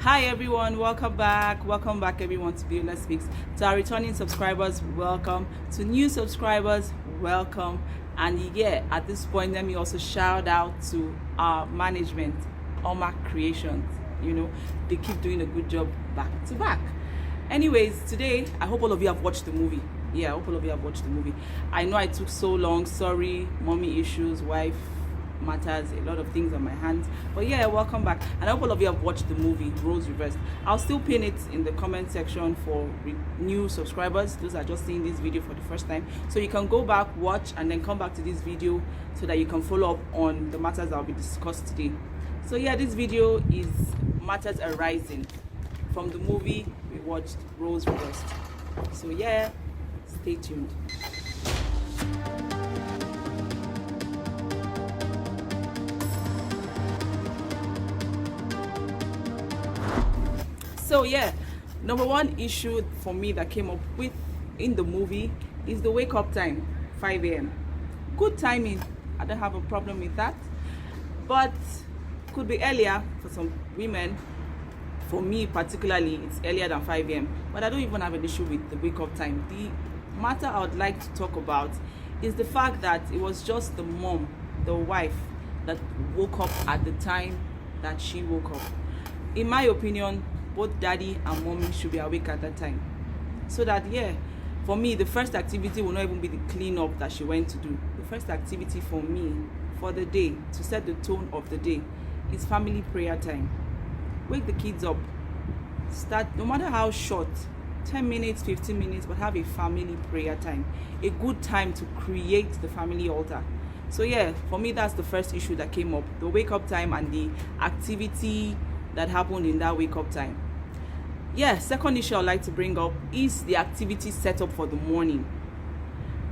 Hi everyone, welcome back everyone to Beulah Speaks. To our returning subscribers, welcome. To new subscribers, welcome. And yeah, at this point, let me also shout out to our management, Oma Creations. They keep doing a good job back to back. Anyways, today I hope all of you have watched the movie. I hope all of you have watched the movie. I know I took so long, sorry, mommy issues, wife matters, a lot of things on my hands, but yeah, welcome back. And I hope all of you have watched the movie Roles Reversed. I'll still pin it in the comment section for new subscribers, those are just seeing this video for the first time, so you can go back, watch, and then come back to this video so that you can follow up on the matters that will be discussed today. So yeah, this video is matters arising from the movie we watched, Roles Reversed. So yeah, stay tuned. So yeah, number one issue for me that came up with in the movie is the wake up time, 5 a.m. Good timing, I don't have a problem with that, but could be earlier for some women. For me particularly, it's earlier than 5 a.m. But I don't even have an issue with the wake up time. The matter I would like to talk about is the fact that it was just the mom, the wife, that woke up at the time that she woke up. In my opinion, both daddy and mommy should be awake at that time, so that for me the first activity will not even be the cleanup that she went to do. The first activity for me for the day, to set the tone of the day, is family prayer time. Wake the kids up, start, no matter how short, 10 minutes, 15 minutes, but have a family prayer time, a good time to create the family altar. So yeah, for me that's the first issue that came up, the wake up time and the activity that happened in that wake up time. Second issue I'd like to bring up is the activity set up for the morning.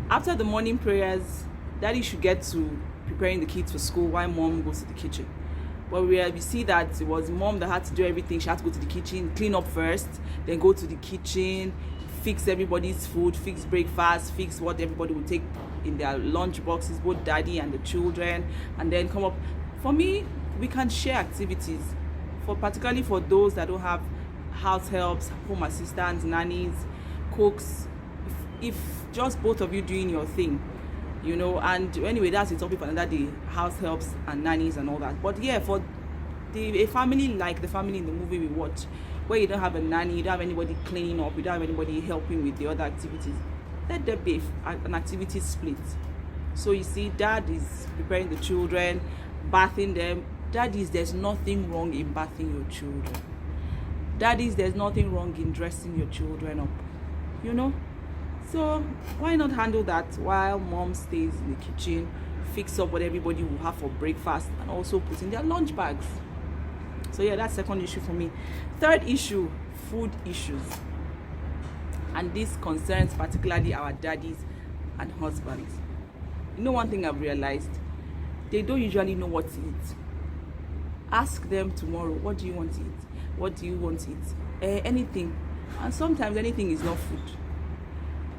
After the morning prayers, daddy should get to preparing the kids for school while mom goes to the kitchen. But we see that it was mom that had to do everything. She had to go to the kitchen, clean up first, then go to the kitchen, fix everybody's food, fix breakfast, fix what everybody would take in their lunch boxes, both daddy and the children, and then come up. For me, we can share activities, particularly for those that don't have house helps, home assistants, nannies, cooks. If just both of you doing your thing, and anyway, that's the topic for another day, house helps and nannies and all that. But yeah, for a family like the family in the movie we watch, where you don't have a nanny, you don't have anybody cleaning up, you don't have anybody helping with the other activities, let there be an activity split. So you see, dad is preparing the children, bathing them. Daddies, there's nothing wrong in bathing your children. Daddies, there's nothing wrong in dressing your children up, so why not handle that while mom stays in the kitchen, fix up what everybody will have for breakfast, and also put in their lunch bags. So yeah, that's second issue for me. Third issue, food issues, and this concerns particularly our daddies and husbands. One thing I've realized, they don't usually know what to eat. Ask them tomorrow, what do you want to eat? What do you want to eat? Anything. And sometimes anything is not food.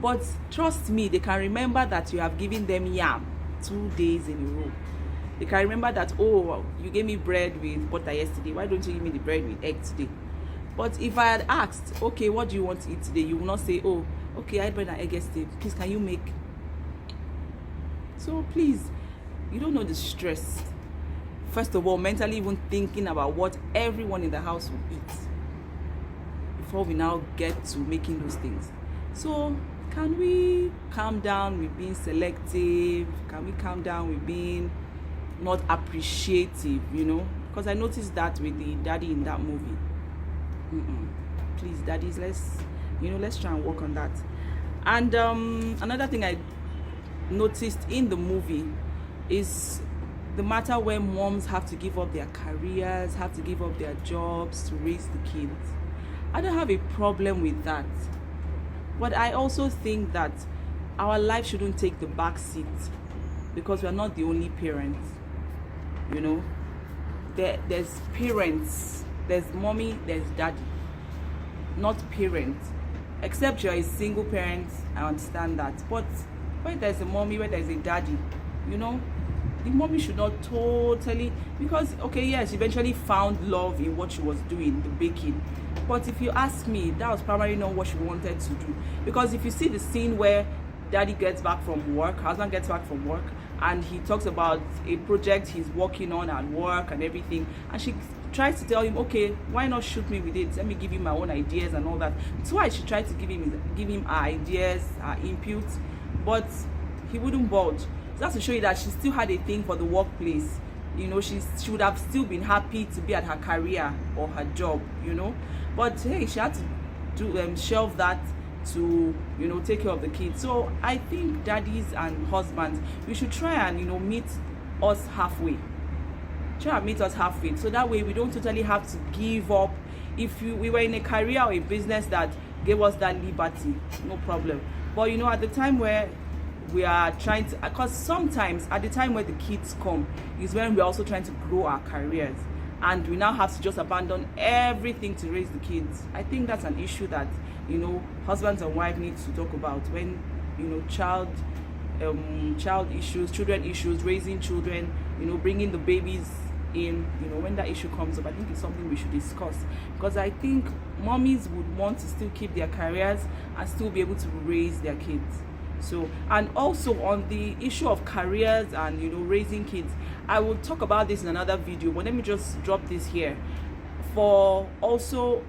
But trust me, they can remember that you have given them yam 2 days in a row. They can remember that, oh, you gave me bread with butter yesterday, why don't you give me the bread with egg today? But if I had asked, okay, what do you want to eat today? You will not say, oh, okay, I had bread and egg yesterday, please can you make? So please, you don't know the stress. First of all, mentally even thinking about what everyone in the house will eat before we now get to making those things. So can we calm down with being selective? Can we calm down with being not appreciative, because I noticed that with the daddy in that movie. Please, daddies, let's try and work on that. And another thing I noticed in the movie is the matter where moms have to give up their careers, have to give up their jobs to raise the kids. I don't have a problem with that, but I also think that our life shouldn't take the back seat, because we are not the only parents. There's parents, there's mommy, there's daddy, not parents. Except you're a single parent, I understand that, but where there's a mommy, where there's a daddy, the mommy should not totally, because okay, yes, she eventually found love in what she was doing, the baking, but if you ask me, that was primarily not what she wanted to do. Because if you see the scene where daddy gets back from work, husband gets back from work, and he talks about a project he's working on at work and everything, and she tries to tell him, okay, why not shoot me with it, let me give you my own ideas and all that. It's why she tried to give him her ideas, her input, but he wouldn't budge. So that's to show you that she still had a thing for the workplace. You know, she would have still been happy to be at her career or her job, you know, but hey, she had to do shelve that to, you know, take care of the kids. So I think daddies and husbands, we should try and, you know, meet us halfway. Try and meet us halfway, so that way we don't totally have to give up. If we were in a career or a business that gave us that liberty, no problem. But you know, at the time where we are trying to, because sometimes at the time where the kids come is when we're also trying to grow our careers, and we now have to just abandon everything to raise the kids. I think that's an issue that, you know, husbands and wives need to talk about when, you know, child issues, children issues, raising children, you know, bringing the babies in, you know, when that issue comes up. I think it's something we should discuss, because I think mommies would want to still keep their careers and still be able to raise their kids. So, and also on the issue of careers and, you know, raising kids, I will talk about this in another video, but let me just drop this here. For also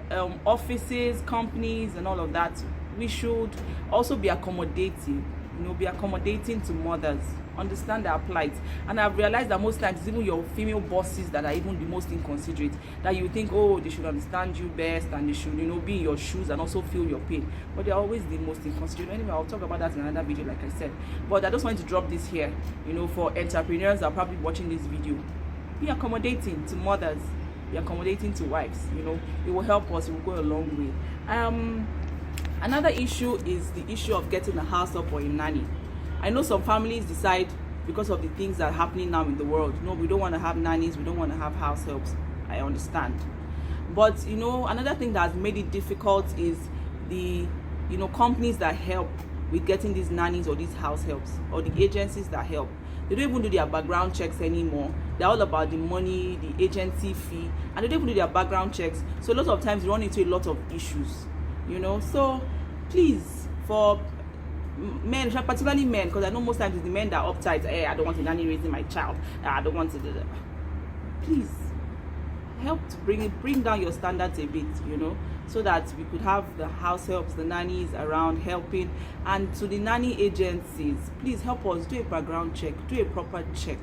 offices, companies and all of that, we should also be accommodating, you know, be accommodating to mothers, understand their plight. And I've realized that most times it's even your female bosses that are even the most inconsiderate, that you think, oh, they should understand you best and they should, you know, be in your shoes and also feel your pain, but they're always the most inconsiderate. Anyway, I'll talk about that in another video, like I said. But I just wanted to drop this here, you know, for entrepreneurs that are probably watching this video. Be accommodating to mothers, be accommodating to wives, you know, it will help us, it will go a long way. Another issue is the issue of getting a house help or a nanny. I know some families decide, because of the things that are happening now in the world, no, we don't want to have nannies, we don't want to have house helps. I understand. But, you know, another thing that has made it difficult is the, you know, companies that help with getting these nannies or these house helps, or the agencies that help. They don't even do their background checks anymore. They're all about the money, the agency fee, and they don't even do their background checks. So a lot of times you run into a lot of issues, you know. So please, for men, particularly men, because I know most times it's the men that are uptight, hey, I don't want a nanny raising my child, I don't want to do that. Please help to bring down your standards a bit, you know, so that we could have the house helps, the nannies around helping. And to the nanny agencies, please help us do a background check, do a proper check,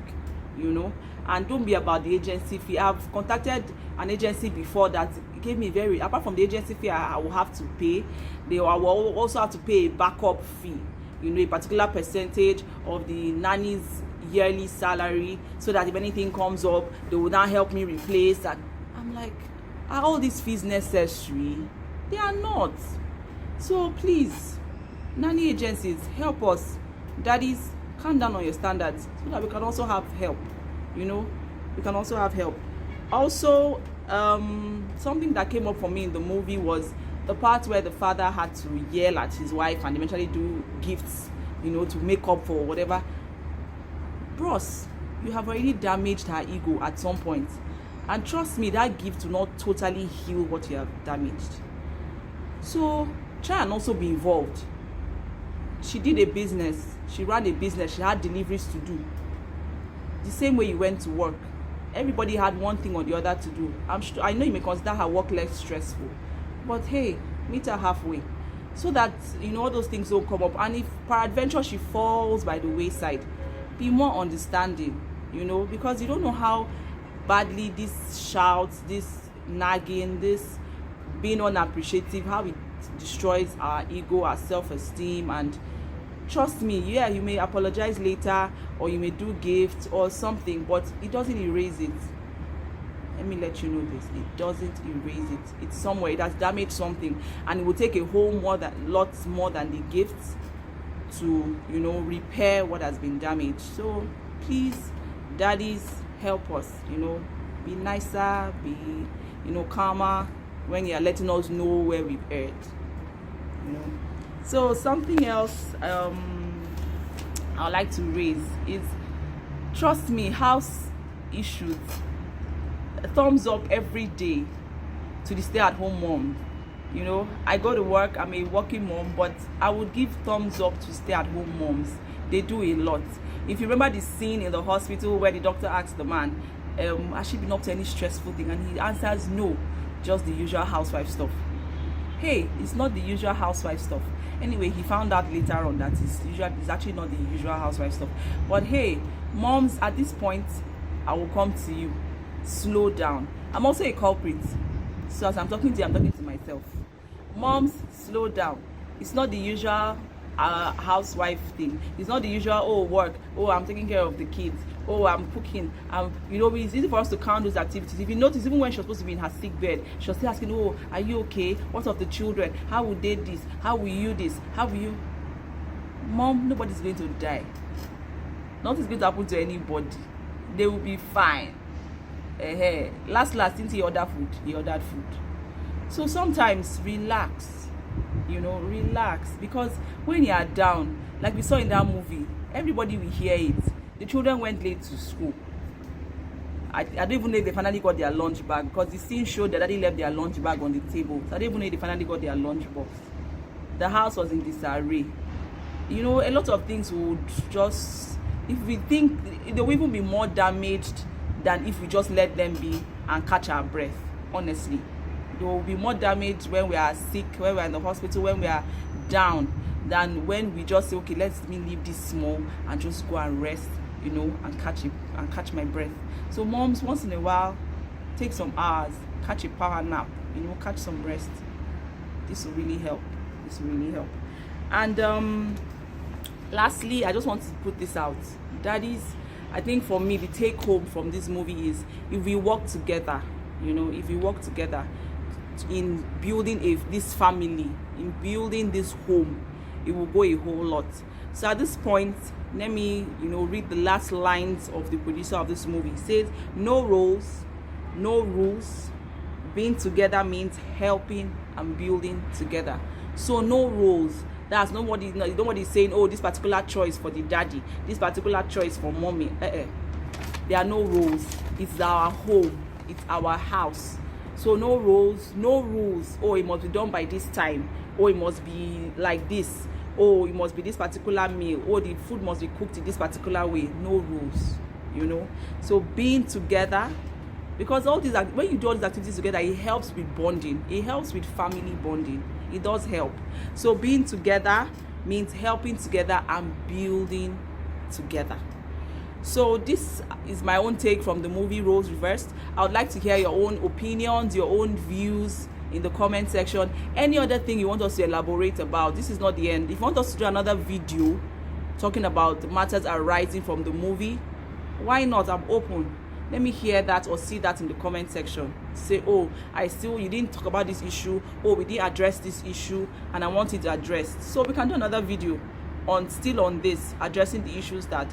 you know, and don't be about the agency fee. I've contacted an agency before that gave me very, apart from the agency fee I will have to pay, I will also have to pay a backup fee, you know, a particular percentage of the nanny's yearly salary, so that if anything comes up, they will now help me replace. And I'm like, are all these fees necessary? They are not. So please, nanny agencies, help us. Daddies, calm down on your standards, so that we can also have help, you know, we can also have help. Also, something that came up for me in the movie was the part where the father had to yell at his wife and eventually do gifts, you know, to make up for whatever. Bros, you have already damaged her ego at some point, and trust me, that gift will not totally heal what you have damaged. So try and also be involved. She did a business, she ran a business, she had deliveries to do. The same way you went to work, everybody had one thing or the other to do. I know you may consider her work less stressful, but hey, meet her halfway, so that, you know, all those things don't come up. And if peradventure she falls by the wayside, be more understanding, you know, because you don't know how badly this shouts, this nagging, this being unappreciative, how it destroys our ego, our self-esteem. And trust me, yeah, you may apologize later, or you may do gifts or something, but it doesn't erase it. Let me let you know this, it doesn't erase it. It's somewhere, it has damaged something, and it will take a whole lots more than the gifts to, you know, repair what has been damaged. So please, daddies, help us, you know, be nicer, be, you know, calmer when you are letting us know where we've erred, you know. So something else I'd like to raise is, Trust me, house issues, thumbs up every day to the stay-at-home mom. You know, I go to work, I'm a working mom, but I would give thumbs up to stay-at-home moms. They do a lot. If you remember the scene in the hospital where the doctor asked the man, has she been up to any stressful thing? And he answers no, just the usual housewife stuff. Hey, it's not the usual housewife stuff. Anyway, he found out later on that it's actually not the usual housewife stuff. But hey, moms, at this point, I will come to you. Slow down. I'm also a culprit. So as I'm talking to you, I'm talking to myself. Moms, slow down. It's not the usual housewife thing. It's not the usual, work, I'm taking care of the kids, I'm cooking. It's easy for us to count those activities. If you notice, even when she was supposed to be in her sick bed, she was still asking, are you okay? What of the children? How will they this? How will you this? How will you? Mom, nobody's going to die. Nothing's going to happen to anybody. They will be fine. Last, since he ordered food. So sometimes relax, relax, because when you are down, like we saw in that movie, everybody will hear it. The children went late to school. I don't even know if they finally got their lunch bag, because the scene showed that daddy left their lunch bag on the table. So I don't even know if they finally got their lunch box. The house was in disarray. A lot of things would just, if we think, they will even be more damaged than if we just let them be and catch our breath. Honestly, there will be more damage when we are sick, when we are in the hospital, when we are down, than when we just say, okay, let me leave this small and just go and rest, and catch my breath. So moms, once in a while, take some hours, catch a power nap, catch some rest. This will really help. And lastly, I just want to put this out. Daddies, I think for me, the take home from this movie is, if we work together, if we work together in building this family, in building this home, it will go a whole lot. So at this point, let me, read the last lines of the producer of this movie. It says, no roles, no rules. Being together means helping and building together. So no roles. That's nobody saying, this particular choice for the daddy, this particular choice for mommy. There are no roles. It's our home. It's our house. So no roles, no rules. It must be done by this time. It must be like this. It must be this particular meal. The food must be cooked in this particular way. No rules, So being together, because when you do all these activities together, it helps with bonding. It helps with family bonding. It does help. So being together means helping together and building together. So this is my own take from the movie Roles Reversed. I would like to hear your own opinions, your own views in the comment section. Any other thing you want us to elaborate about. This is not the end. If you want us to do another video talking about matters arising from the movie, why not? I'm open. Let me hear that or see that in the comment section. Say, you didn't talk about this issue, we didn't address this issue, and I want it addressed. So we can do another video still on this, addressing the issues that,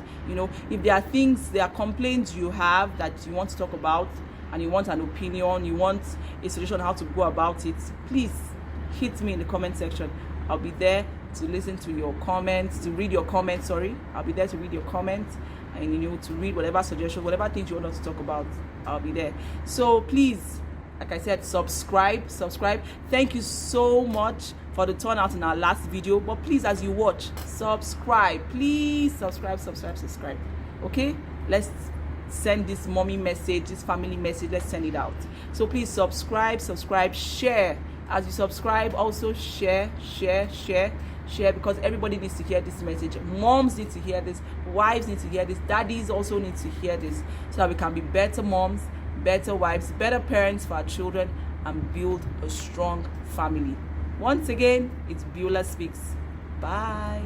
if there are complaints you have that you want to talk about, and you want an opinion, you want a solution how to go about it, please hit me in the comment section. I'll be there to listen to your comments, to read your comments, I'll be there to read your comments, and to read whatever suggestions, whatever things you want us to talk about. I'll be there. So please, like I said, subscribe. Thank you so much for the turnout in our last video, but please, as you watch, subscribe. Please subscribe. Okay, let's send this mommy message, this family message, let's send it out. So please subscribe, share. As you subscribe, also share, because everybody needs to hear this message. Moms need to hear this, wives need to hear this, daddies also need to hear this, so that we can be better moms, better wives, better parents for our children, and build a strong family. Once again, it's Beulah Speaks. Bye.